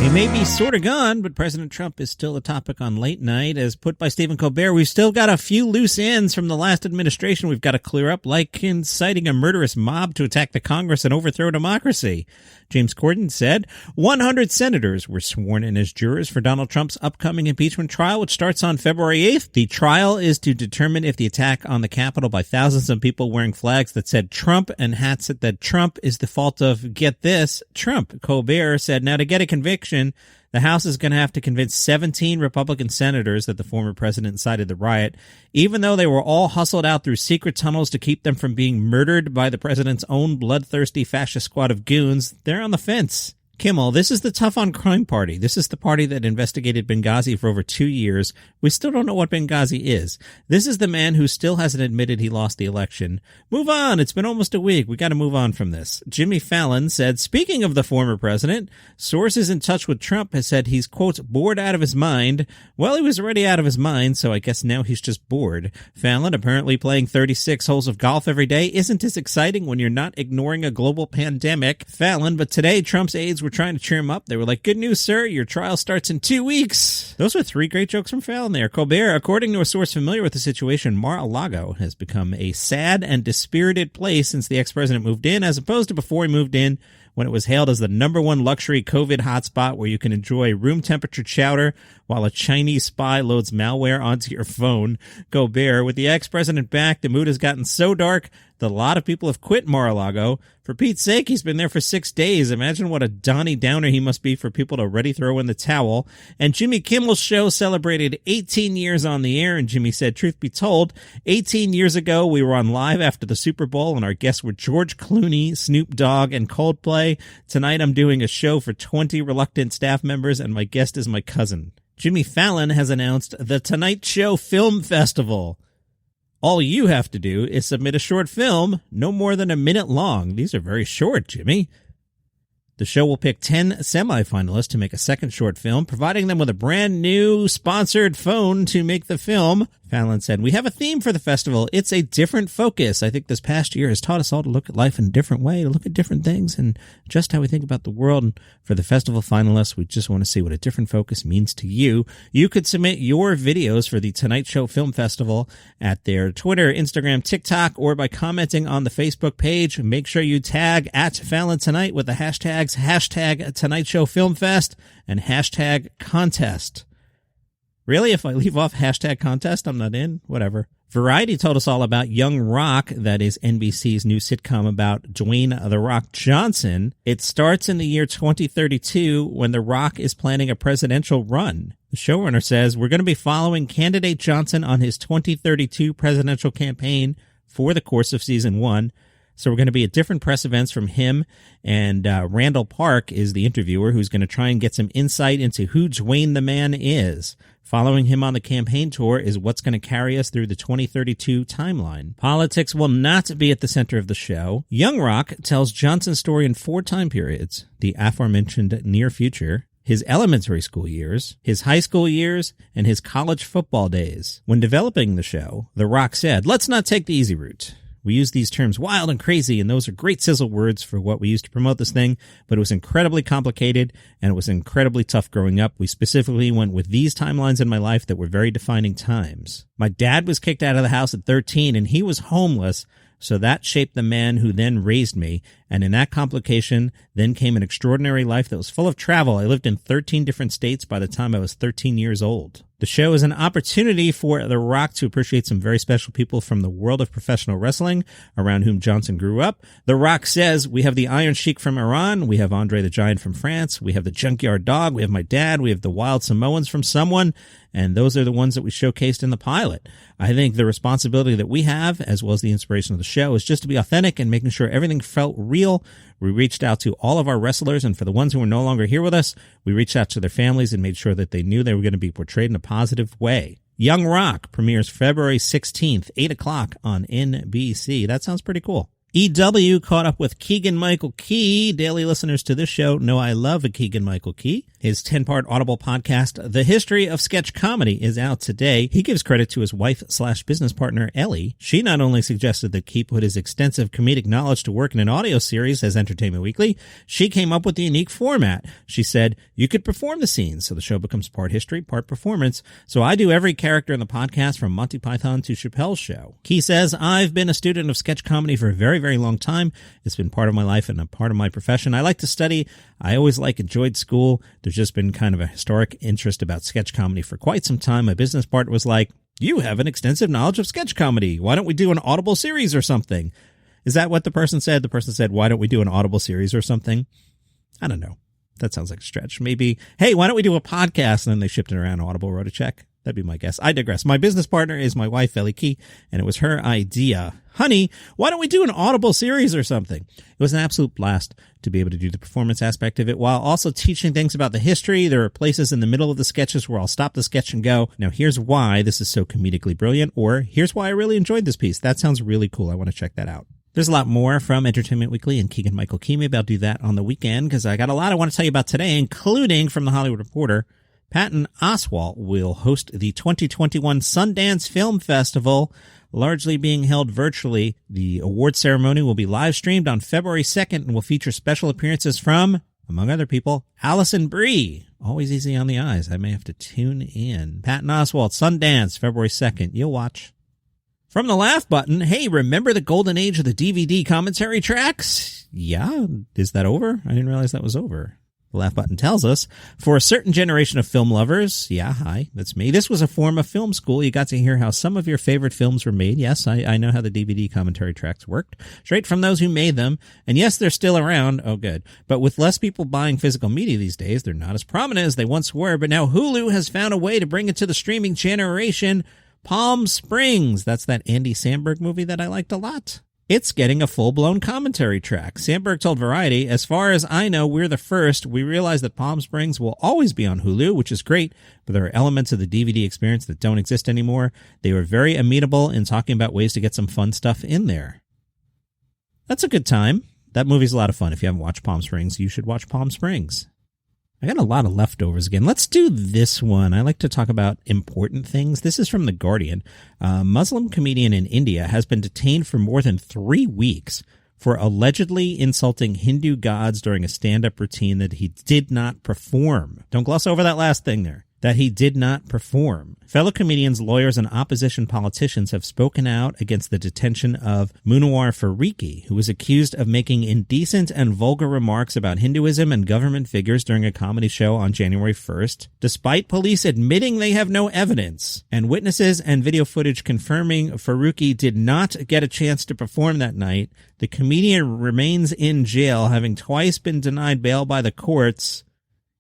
He may be sort of gone, but President Trump is still a topic on late night. As put by Stephen Colbert, we've still got a few loose ends from the last administration we've got to clear up, like inciting a murderous mob to attack the Congress and overthrow democracy. James Corden said 100 senators were sworn in as jurors for Donald Trump's upcoming impeachment trial, which starts on February 8th. The trial is to determine if the attack on the Capitol by thousands of people wearing flags that said Trump and hats that said Trump is the fault of, get this, Trump. Colbert said, now to get a conviction, the House is going to have to convince 17 Republican senators that the former president incited the riot, even though they were all hustled out through secret tunnels to keep them from being murdered by the president's own bloodthirsty fascist squad of goons. They're on the fence. Kimmel, this is the tough on crime party. This is the party that investigated Benghazi for over 2 years. We still don't know what Benghazi is. This is the man who still hasn't admitted he lost the election. Move on. It's been almost a week. We got to move on from this. Jimmy Fallon said, speaking of the former president, sources in touch with Trump has said he's, quote, bored out of his mind. Well, he was already out of his mind, so I guess now he's just bored. Fallon, apparently playing 36 holes of golf every day, isn't as exciting when you're not ignoring a global pandemic. Fallon, but today Trump's aides were trying to cheer him up. They were like, good news, sir. Your trial starts in 2 weeks. Those were 3 great jokes from Fallon there. Colbert, according to a source familiar with the situation, Mar-a-Lago has become a sad and dispirited place since the ex-president moved in, as opposed to before he moved in, when it was hailed as the #1 luxury COVID hotspot where you can enjoy room temperature chowder while a Chinese spy loads malware onto your phone. Colbert, with the ex-president back, the mood has gotten so dark that a lot of people have quit Mar-a-Lago. For Pete's sake, he's been there for 6 days. Imagine what a Donnie Downer he must be for people to already throw in the towel. And Jimmy Kimmel's show celebrated 18 years on the air, and Jimmy said, truth be told, 18 years ago we were on live after the Super Bowl, and our guests were George Clooney, Snoop Dogg, and Coldplay. Tonight I'm doing a show for 20 reluctant staff members, and my guest is my cousin. Jimmy Fallon has announced the Tonight Show Film Festival. All you have to do is submit a short film, no more than a minute long. These are very short, Jimmy. The show will pick 10 semifinalists to make a second short film, providing them with a brand new sponsored phone to make the film. Fallon said, we have a theme for the festival. It's a different focus. I think this past year has taught us all to look at life in a different way, to look at different things and just how we think about the world. And for the festival finalists, we just want to see what a different focus means to you. You could submit your videos for the Tonight Show Film Festival at their Twitter, Instagram, TikTok, or by commenting on the Facebook page. Make sure you tag at Fallon Tonight with the hashtags hashtag Tonight Show Film Fest and hashtag contest. Really? If I leave off hashtag contest, I'm not in? Whatever. Variety told us all about Young Rock, that is NBC's new sitcom about Dwayne "The Rock" Johnson. It starts in the year 2032 when The Rock is planning a presidential run. The showrunner says, we're going to be following candidate Johnson on his 2032 presidential campaign for the course of season 1. So we're going to be at different press events from him, and Randall Park is the interviewer who's going to try and get some insight into who Dwayne the Man is. Following him on the campaign tour is what's going to carry us through the 2032 timeline. Politics will not be at the center of the show. Young Rock tells Johnson's story in 4 time periods: the aforementioned near future, his elementary school years, his high school years, and his college football days. When developing the show, The Rock said, let's not take the easy route. We use these terms wild and crazy, and those are great sizzle words for what we used to promote this thing, but it was incredibly complicated, and it was incredibly tough growing up. We specifically went with these timelines in my life that were very defining times. My dad was kicked out of the house at 13, and he was homeless, so that shaped the man who then raised me, and in that complication, then came an extraordinary life that was full of travel. I lived in 13 different states by the time I was 13 years old. The show is an opportunity for The Rock to appreciate some very special people from the world of professional wrestling around whom Johnson grew up. The Rock says, we have the Iron Sheik from Iran, we have Andre the Giant from France, we have the Junkyard Dog, we have my dad, we have the Wild Samoans from someone, and those are the ones that we showcased in the pilot. I think the responsibility that we have, as well as the inspiration of the show, is just to be authentic and making sure everything felt real. We reached out to all of our wrestlers, and for the ones who are no longer here with us, we reached out to their families and made sure that they knew they were going to be portrayed in a positive way. Young Rock premieres February 16th, 8 o'clock on NBC. That sounds pretty cool. EW caught up with Keegan-Michael Key. Daily listeners to this show know I love a Keegan-Michael Key. His 10-part Audible podcast, The History of Sketch Comedy, is out today. He gives credit to his wife/business partner, Ellie. She not only suggested that Key put his extensive comedic knowledge to work in an audio series as Entertainment Weekly, she came up with the unique format. She said, you could perform the scenes, so the show becomes part history, part performance. So I do every character in the podcast from Monty Python to Chappelle's Show. Key says, I've been a student of sketch comedy for a very long time. It's been part of my life and a part of my profession. I like to study. I always enjoyed school. There's just been kind of a historic interest about sketch comedy for quite some time. My business partner was like, you have an extensive knowledge of sketch comedy. Why don't we do an Audible series or something? Is that what the person said? The person said, why don't we do an Audible series or something? I don't know. That sounds like a stretch. Maybe, hey, why don't we do a podcast? And then they shipped it around. Audible wrote a check. That'd be my guess. I digress. My business partner is my wife, Ellie Key, and it was her idea. Honey, why don't we do an Audible series or something? It was an absolute blast to be able to do the performance aspect of it while also teaching things about the history. There are places in the middle of the sketches where I'll stop the sketch and go, now here's why this is so comedically brilliant, or here's why I really enjoyed this piece. That sounds really cool. I want to check that out. There's a lot more from Entertainment Weekly and Keegan-Michael Key. Maybe I'll do that on the weekend because I got a lot I want to tell you about today, including from The Hollywood Reporter. Patton Oswalt will host the 2021 Sundance Film Festival, largely being held virtually. The award ceremony will be live streamed on February 2nd and will feature special appearances from, among other people, Alison Brie. Always easy on the eyes. I may have to tune in. Patton Oswalt, Sundance, February 2nd. You'll watch. From the Laugh Button, hey, remember the golden age of the DVD commentary tracks? Yeah, is that over? I didn't realize that was over. The Laugh Button tells us, for a certain generation of film lovers, yeah, hi, that's me, this was a form of film school. You got to hear how some of your favorite films were made. Yes, I know how the DVD commentary tracks worked. Straight from those who made them. And yes, they're still around. Oh, good. But with less people buying physical media these days, they're not as prominent as they once were. But now Hulu has found a way to bring it to the streaming generation. Palm Springs. That's that Andy Samberg movie that I liked a lot. It's getting a full-blown commentary track. Samberg told Variety, as far as I know, we're the first. We realize that Palm Springs will always be on Hulu, which is great, but there are elements of the DVD experience that don't exist anymore. They were very amenable in talking about ways to get some fun stuff in there. That's a good time. That movie's a lot of fun. If you haven't watched Palm Springs, you should watch Palm Springs. I got a lot of leftovers again. Let's do this one. I like to talk about important things. This is from The Guardian. A Muslim comedian in India has been detained for more than 3 weeks for allegedly insulting Hindu gods during a stand-up routine that he did not perform. Don't gloss over that last thing there. That he did not perform. Fellow comedians, lawyers, and opposition politicians have spoken out against the detention of Munawar Faruqui, who was accused of making indecent and vulgar remarks about Hinduism and government figures during a comedy show on January 1st, despite police admitting they have no evidence, and witnesses and video footage confirming Faruqui did not get a chance to perform that night. The comedian remains in jail, having twice been denied bail by the courts.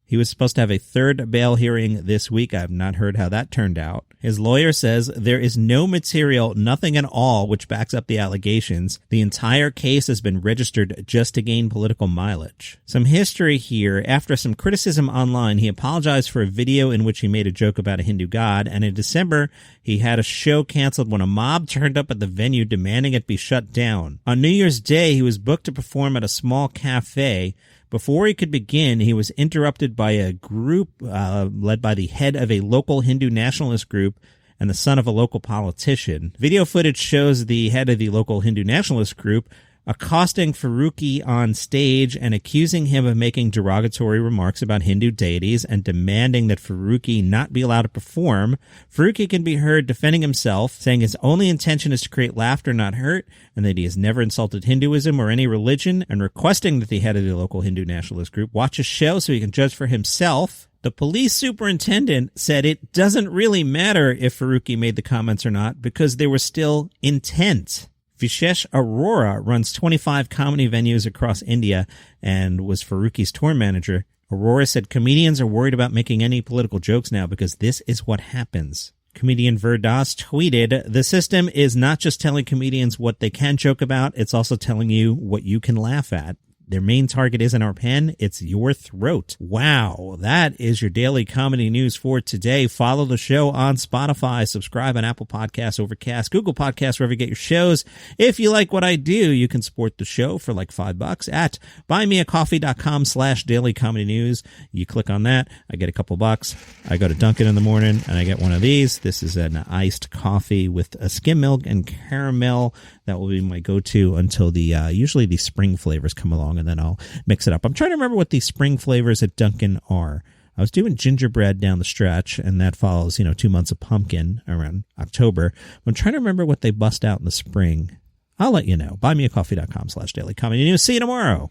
He was supposed to have a third bail hearing this week. I have not heard how that turned out. His lawyer says there is no material, nothing at all, which backs up the allegations. The entire case has been registered just to gain political mileage. Some history here. After some criticism online, he apologized for a video in which he made a joke about a Hindu god, and in December, he had a show canceled when a mob turned up at the venue demanding it be shut down. On New Year's Day, he was booked to perform at a small cafe. Before he could begin, he was interrupted by a group led by the head of a local Hindu nationalist group and the son of a local politician. Video footage shows the head of the local Hindu nationalist group accosting Faruqui on stage and accusing him of making derogatory remarks about Hindu deities and demanding that Faruqui not be allowed to perform. Faruqui can be heard defending himself, saying his only intention is to create laughter, not hurt, and that he has never insulted Hinduism or any religion, and requesting that the head of the local Hindu nationalist group watch a show so he can judge for himself. The police superintendent said it doesn't really matter if Faruqui made the comments or not because there was still intent. Vishesh Arora runs 25 comedy venues across India and was Faruqi's tour manager. Arora said comedians are worried about making any political jokes now because this is what happens. Comedian Verdas tweeted, the system is not just telling comedians what they can joke about, it's also telling you what you can laugh at. Their main target isn't our pen, it's your throat. Wow, that is your daily comedy news for today. Follow the show on Spotify, subscribe on Apple Podcasts, Overcast, Google Podcasts, wherever you get your shows. If you like what I do, you can support the show for like $5 at buymeacoffee.com/dailycomedynews. You click on that, I get a couple bucks. I go to Dunkin' in the morning and I get one of these. This is an iced coffee with a skim milk and caramel. That will be my go-to until the usually the spring flavors come along, and then I'll mix it up. I'm trying to remember what the spring flavors at Dunkin' are. I was doing gingerbread down the stretch, and that follows 2 months of pumpkin around October. I'm trying to remember what they bust out in the spring. I'll let you know. Buymeacoffee.com/dailycomedynews. See you tomorrow.